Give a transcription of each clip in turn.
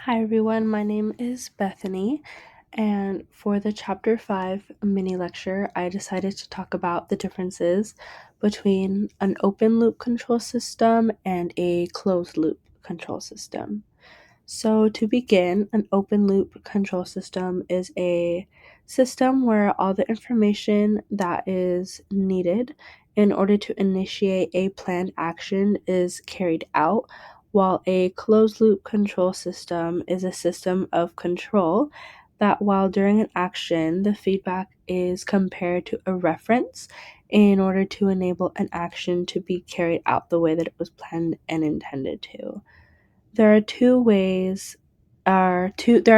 Hi everyone, my name is Bethany, and for the Chapter 5 mini lecture, I decided to talk about the differences between an open loop control system and a closed loop control system. So, to begin, an open loop control system is a system where all the information that is needed in order to initiate a planned action is carried out, while a closed loop control system is a system of control that, while during an action, the feedback is compared to a reference in order to enable an action to be carried out the way that it was planned and intended to. There are there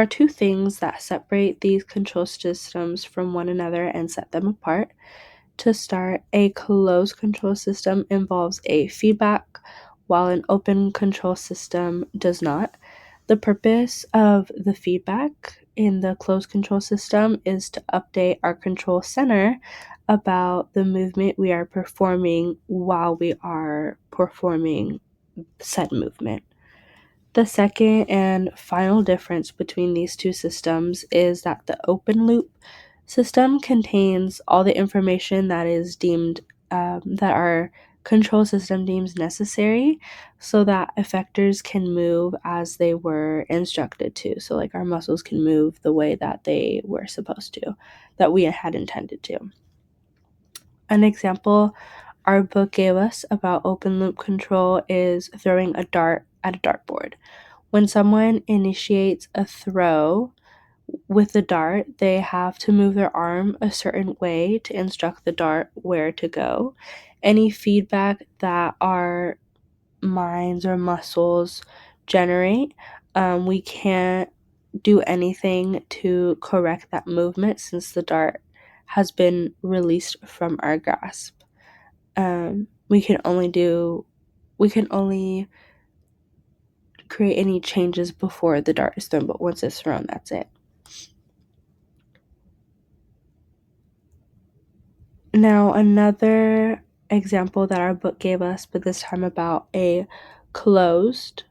are two things that separate these control systems from one another and set them apart. To start, a closed control system involves a feedback, while an open control system does not. The purpose of the feedback in the closed control system is to update our control center about the movement we are performing while we are performing said movement. The second and final difference between these two systems is that the open loop system contains all the information that is deemed that our control system deems necessary so that effectors can move as they were instructed to. So, like our muscles can move the way that they were supposed to, that we had intended to. An example our book gave us about open loop control is throwing a dart at a dartboard. When someone initiates a throw with the dart, they have to move their arm a certain way to instruct the dart where to go. Any feedback that our minds or muscles generate, we can't do anything to correct that movement since the dart has been released from our grasp. We can only create any changes before the dart is thrown, but once it's thrown, that's it. Now, another example that our book gave us, but this time about closed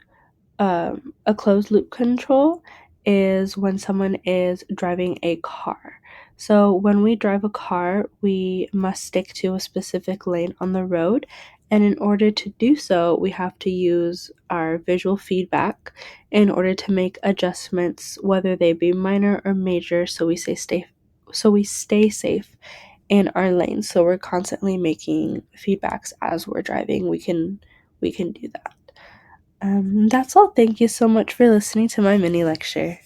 a closed loop control, is when someone is driving a car. So when we drive a car, we must stick to a specific lane on the road. And in order to do so, we have to use our visual feedback in order to make adjustments, whether they be minor or major, so we stay safe in our lane. So we're constantly making feedbacks as we're driving. We can do that. That's all. Thank you so much for listening to my mini lecture.